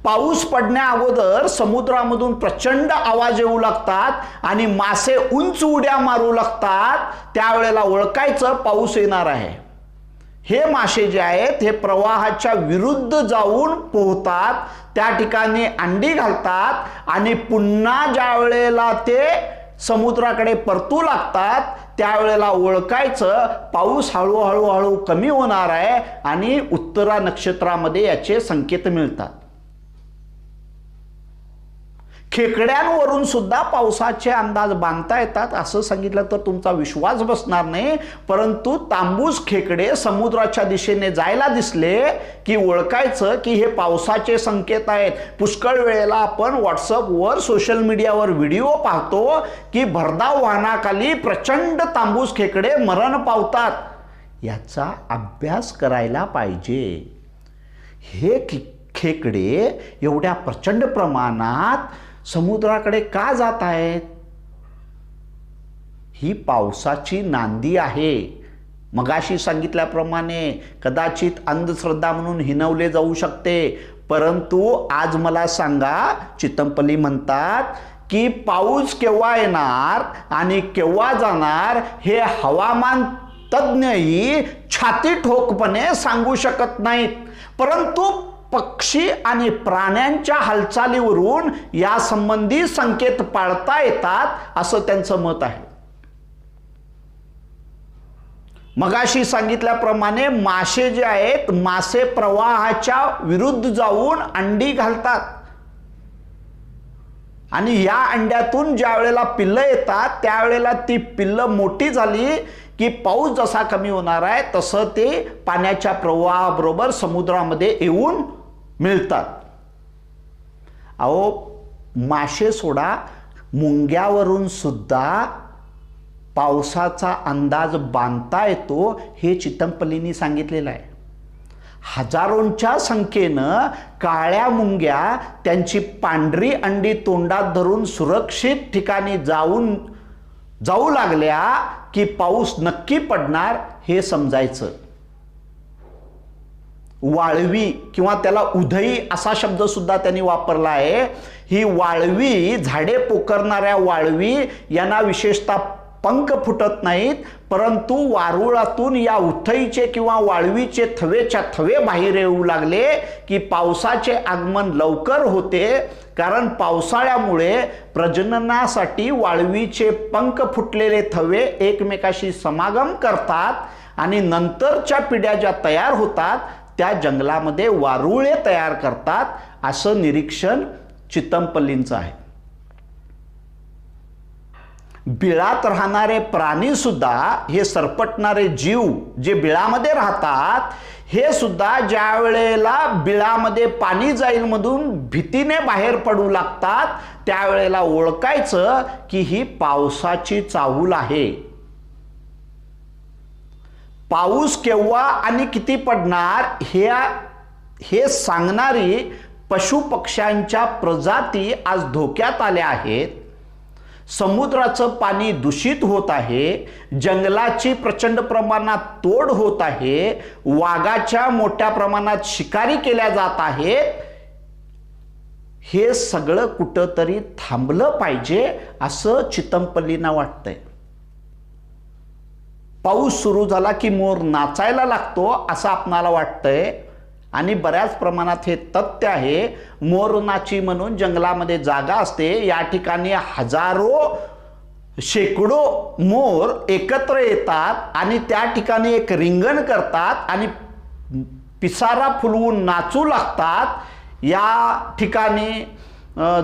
पाऊस पडण्या अगोदर समुद्रामधून प्रचंड आवाज येऊ लागतात आणि मासे उंच उड्या मारू लागतात, त्यावेळेला ओळखायचं पाऊस येणार आहे. हे मासे जे आहेत हे प्रवाहाच्या विरुद्ध जाऊन पोहतात, त्या ठिकाणी अंडी घालतात आणि पुन्हा ज्या वेळेला ते समुद्राकडे परतू लागतात त्यावेळेला ओळखायचं पाऊस हळूहळू कमी होणार आहे आणि उत्तरा नक्षत्रामध्ये याचे संकेत मिळतात. खेकड्यांवरून सुद्धा पावसाचे अंदाज बांधता येतात असं सांगितलं तर तुमचा विश्वास बसणार नाही, परंतु तांबूस खेकडे समुद्राच्या दिशेने जायला दिसले की ओळखायचं की हे पावसाचे संकेत आहेत. पुष्कळ वेळेला आपण व्हॉट्सअपवर सोशल मीडियावर व्हिडिओ पाहतो की भरधाव वाहनाखाली प्रचंड तांबूस खेकडे मरण पावतात. याचा अभ्यास करायला पाहिजे. हे खेकडे एवढ्या प्रचंड प्रमाणात समुद्राकडे का जात आहेत? ही पावसाची नांदी आहे. मगाशी सांगितल्याप्रमाणे कदाचित अंधश्रद्धा म्हणून हिनवले जाऊ शकते, परंतु आज मला सांगा, चितमपल्ली म्हणतात की पाऊस केव्हा येणार आणि केव्हा जाणार हे हवामान तज्ञही छाती ठोकपणे सांगू शकत नाहीत, परंतु पक्षी आणि प्राण्यांच्या हालचालीवरून या संबंधी संकेत पाळता येतात असं त्यांचं मत आहे. मगाशी सांगितल्याप्रमाणे मासे जे आहेत, मासे प्रवाहाच्या विरुद्ध जाऊन अंडी घालतात आणि या अंड्यातून ज्या वेळेला पिल्लं येतात त्यावेळेला ती पिल्लं मोठी झाली की पाऊस जसा कमी होणार आहे तसं ते पाण्याच्या प्रवाहाबरोबर समुद्रामध्ये येऊन मिळतात. अहो, मासे सोडा, मुंग्यावरून सुद्धा पावसाचा अंदाज बांधता येतो हे चितमपल्लींनी सांगितलेलं आहे. हजारोंच्या संख्येनं काळ्या मुंग्या त्यांची पांढरी अंडी तोंडात धरून सुरक्षित ठिकाणी जाऊ लागल्या की पाऊस नक्की पडणार हे समजायचं. वाळवी किंवा त्याला उधई असा शब्द सुद्धा त्यांनी वापरला आहे. ही वाळवी, झाडे पोखरणाऱ्या वाळवी यांना विशेषतः पंख फुटत नाहीत, परंतु वारुळातून या उथईचे किंवा वाळवीचे थवेच्या थवे बाहेर येऊ लागले की पावसाचे आगमन लवकर होते. कारण पावसाळ्यामुळे प्रजननासाठी वाळवीचे पंख फुटलेले थवे एकमेकाशी समागम करतात आणि नंतरच्या पिढ्या ज्या तयार होतात त्या जंगलामध्ये वारुळे तयार करतात असं निरीक्षण चितमपल्लींचं आहे. बिळात राहणारे प्राणी सुद्धा, हे सरपटणारे जीव जे बिळामध्ये राहतात, हे सुद्धा ज्या वेळेला बिळामध्ये पाणी जाईल मधून भीतीने बाहेर पडू लागतात त्यावेळेला ओळखायचं की ही पावसाची चाहूल आहे. पाऊस केव्हा आणि किती पडणार हे सांगणारी पशुपक्ष्यांच्या प्रजाती आज धोक्यात आल्या आहेत. समुद्राचं पाणी दूषित होत आहे, जंगलाची प्रचंड प्रमाणात तोड होत आहे, वाघाच्या मोठ्या प्रमाणात शिकारी केल्या जात आहेत. हे सगळं कुठंतरी थांबलं पाहिजे असं चितमपल्लींना वाटतंय. पाऊस सुरू झाला की मोर नाचायला लागतो असं आपणाला वाटतंय आणि बऱ्याच प्रमाणात हे तथ्य आहे. मोर नाची म्हणून जंगलामध्ये जागा असते, या ठिकाणी हजारो शेकडो मोर एकत्र येतात आणि त्या ठिकाणी एक रिंगण करतात आणि पिसारा फुलवून नाचू लागतात. या ठिकाणी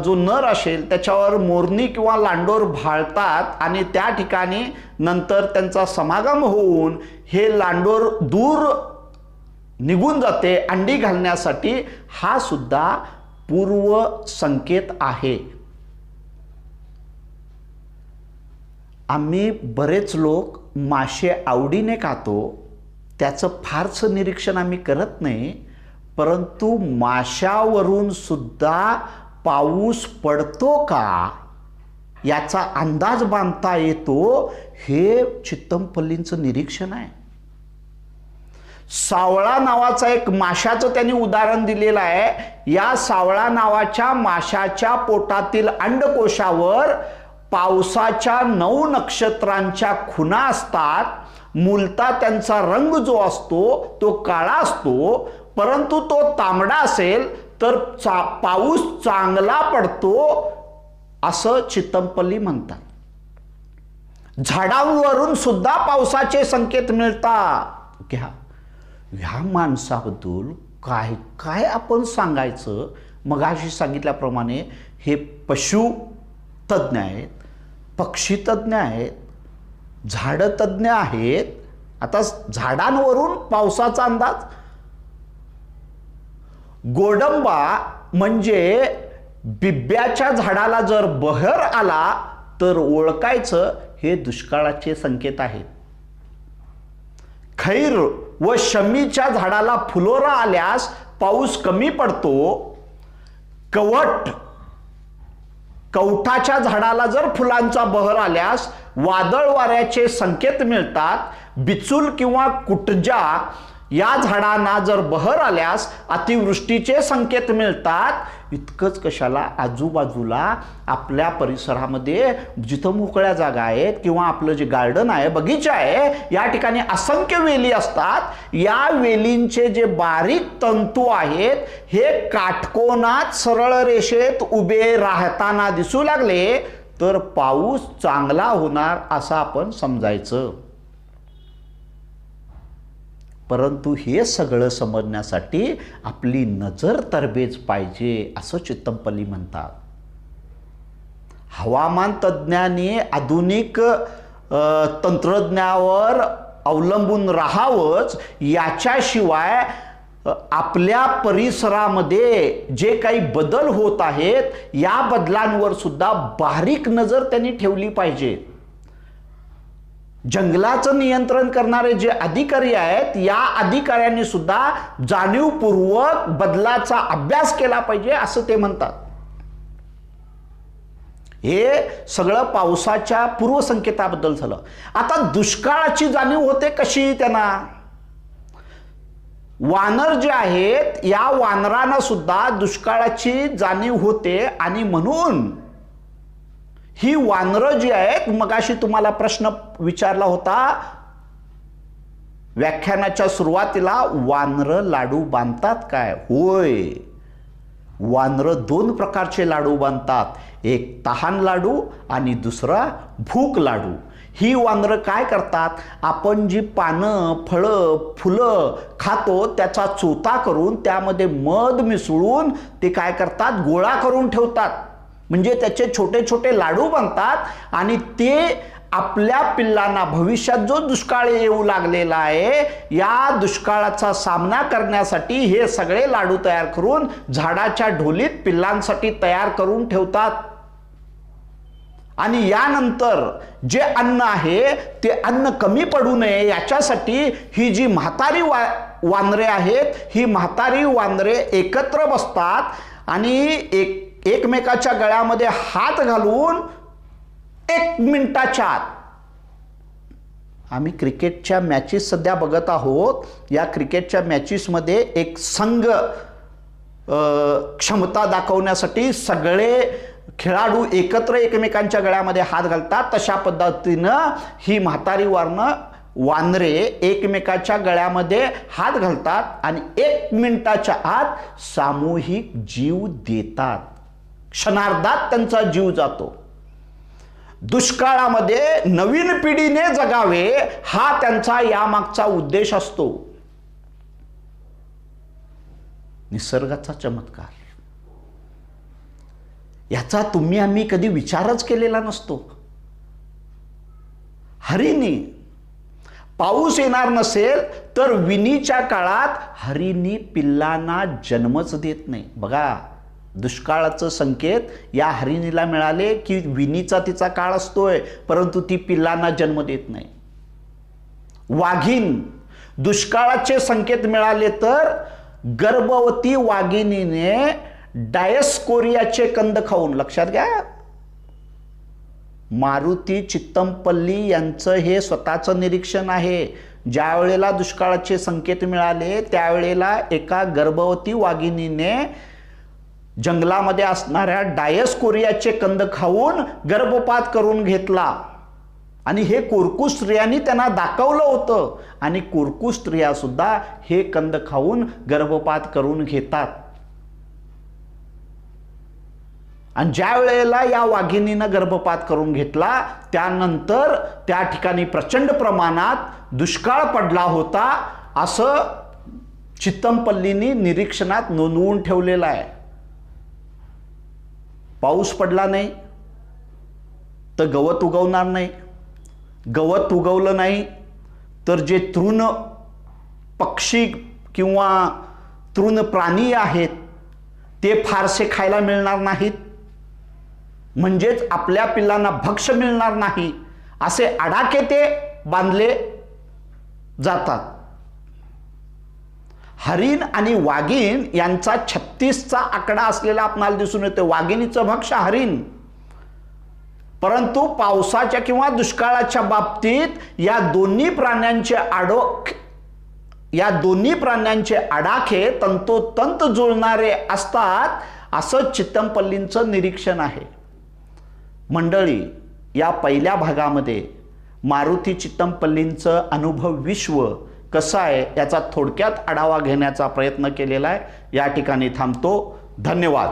जो नर असेल त्याच्यावर मोरनी किंवा लांडोर भाळतात आणि त्या ठिकाणी नंतर त्यांचा समागम होऊन हे लांडोर दूर निघून जाते अंडी घालण्यासाठी. हा सुद्धा पूर्व संकेत आहे. आम्ही बरेच लोक मासे आवडीने खातो, त्याचं फारसं निरीक्षण आम्ही करत नाही, परंतु माशावरून सुद्धा पाऊस पडतो का याचा अंदाज बांधता येतो हे चितमपल्लींचं निरीक्षण आहे. सावळा नावाचा एक माशाचं त्यांनी उदाहरण दिलेलं आहे. या सावळा नावाच्या माशाच्या पोटातील अंडकोशावर पावसाच्या 9 नक्षत्रांच्या खुणा असतात. मूलतः त्यांचा रंग जो असतो तो काळा असतो, परंतु तो तांबडा असेल तर पाऊस चांगला पडतो असं चितमपल्ली म्हणतात. झाडांवरून सुद्धा पावसाचे संकेत मिळतात. घ्या, ह्या माणसाबद्दल काय काय आपण सांगायचं मगाशी सांगितल्याप्रमाणे हे पशु तज्ज्ञ आहेत, पक्षी तज्ज्ञ आहेत, झाडं तज्ज्ञ आहेत. आता झाडांवरून पावसाचा अंदाज. गोडंबा म्हणजे बिब्याच्या झाडाला जर बहर आला तर ओळखायचं हे दुष्काळाचे संकेत आहेत. खैर व शमीच्या झाडाला फुलोरा आल्यास पाऊस कमी पडतो. कवठाच्या झाडाला जर फुलांचा बहर आल्यास वादळ वाऱ्याचे संकेत मिळतात. बिचूल किंवा कुटजा या झाडांना जर बहर आल्यास अतिवृष्टीचे संकेत मिळतात. इतकंच कशाला, आजूबाजूला आपल्या परिसरामध्ये जिथं मोकळ्या जागा आहेत किंवा आपलं जे गार्डन आहे, बगीचा आहे, या ठिकाणी असंख्य वेली असतात. या वेलींचे जे बारीक तंतू आहेत हे काटकोनात सरळ रेषेत उभे राहताना दिसू लागले तर पाऊस चांगला होणार असं आपण समजायचं. परंतु हे सगळं समजण्यासाठी आपली नजर तरबेज पाहिजे असं चित्तमपल्ली म्हणतात. हवामान तज्ज्ञांनी आधुनिक तंत्रज्ञानावर अवलंबून राहावंच. याच्याशिवाय आपल्या परिसरामध्ये जे काही बदल होत आहेत या बदलांवर सुद्धा बारीक नजर त्यांनी ठेवली पाहिजे. जंगलाचं नियंत्रण करणारे जे अधिकारी आहेत या अधिकाऱ्यांनी सुद्धा जाणीवपूर्वक बदलाचा अभ्यास केला पाहिजे असं ते म्हणतात. हे सगळं पावसाच्या पूर्वसंकेताबद्दल झालं. आता दुष्काळाची जाणीव होते कशी त्यांना? वानर जे आहेत या वानरांना सुद्धा दुष्काळाची जाणीव होते आणि म्हणून ही वानरं जी आहेत, मगाशी तुम्हाला प्रश्न विचारला होता व्याख्यानाच्या सुरुवातीला, वानरं लाडू बांधतात काय? होय, वानरं 2 प्रकारचे लाडू बांधतात. एक तहान लाडू आणि दुसरा भूक लाडू. ही वानरं काय करतात, आपण जी पानं, फळं, फुलं खातो त्याचा चोथा करून त्यामध्ये मध मिसळून ते काय करतात, गोळा करून ठेवतात. म्हणजे त्याचे छोटे छोटे लाडू बनतात आणि ते आपल्या पिल्लांना भविष्यात जो दुष्काळ येऊ लागलेला आहे या दुष्काळाचा सामना करण्यासाठी हे सगळे लाडू तयार करून झाडाच्या ढोलीत पिल्लांसाठी तयार करून ठेवतात. आणि यानंतर जे अन्न आहे ते अन्न कमी पडू नये याच्यासाठी ही जी म्हातारी वानरे आहेत ही म्हातारी वानरे एकत्र बसतात आणि एकमेकाच्या गळ्यामध्ये हात घालून 1 मिनिटाच्या आत, आम्ही क्रिकेटच्या मॅचेस सध्या बघत आहोत, या क्रिकेटच्या मॅचेसमध्ये एक संघ क्षमता दाखवण्यासाठी सगळे खेळाडू एकत्र एकमेकांच्या गळ्यामध्ये हात घालतात. तशा पद्धतीनं ही म्हातारी वानरे एकमेकाच्या गळ्यामध्ये हात घालतात आणि 1 मिनिटाच्या आत सामूहिक जीव देतात. क्षणार्धात त्यांचा जीव जातो. दुष्काळामध्ये नवीन पिढीने जगावे हा त्यांचा यामागचा उद्देश असतो. निसर्गाचा चमत्कार याचा तुम्ही आम्ही कधी विचारच केलेला नसतो. हरिणी, पाऊस येणार नसेल तर विणीच्या काळात हरिणी पिल्लांना जन्मच देत नाही. बघा, दुष्काळाचं संकेत या हरिणीला मिळाले की विणीचा तिचा काळ असतोय परंतु ती पिल्लांना जन्म देत नाही. वाघीण, दुष्काळाचे संकेत मिळाले तर गर्भवती वाघिणीने डायस्कोरियाचे कंद खाऊन, लक्षात घ्या, मारुती चित्तमपल्ली यांचं हे स्वतःचं निरीक्षण आहे. ज्या वेळेला दुष्काळाचे संकेत मिळाले त्यावेळेला एका गर्भवती वाघिणीने जंगलामध्ये असणाऱ्या डायस्कोरियाचे कंद खाऊन गर्भपात करून घेतला आणि हे कोरकू स्त्रियांनी त्यांना दाखवलं होतं आणि कोरकू स्त्रिया सुद्धा हे कंद खाऊन गर्भपात करून घेतात. आणि ज्या वेळेला या वाघिणीनं गर्भपात करून घेतला त्यानंतर त्या ठिकाणी प्रचंड प्रमाणात दुष्काळ पडला होता असं चित्तमपल्लींनी निरीक्षणात नोंदवून ठेवलेलं आहे. पाऊस पडला नाही तर गवत उगवणार नाही, गवत उगवलं नाही तर जे तृण पक्षी किंवा तृण प्राणी आहेत ते फारसे खायला मिळणार नाहीत, म्हणजेच आपल्या पिल्लांना भक्ष्य मिळणार नाही, असे आडाखे ते बांधले जातात. हरिण आणि वाघीण यांचा 36चा आकडा असलेला आपणाला दिसून येतो. वाघिणीचं भक्ष्य हरिण. परंतु पावसाच्या किंवा दुष्काळाच्या बाबतीत या दोन्ही प्राण्यांचे आडाखे तंतोतंत जुळणारे असतात, असं चितमपल्लींचं निरीक्षण आहे. मंडळी, या पहिल्या भागामध्ये मारुती चितमपल्लींचं अनुभव विश्व कसं आहे याचा थोडक्यात आढावा घेण्याचा प्रयत्न केलेला आहे. या ठिकाणी थांबतो. धन्यवाद.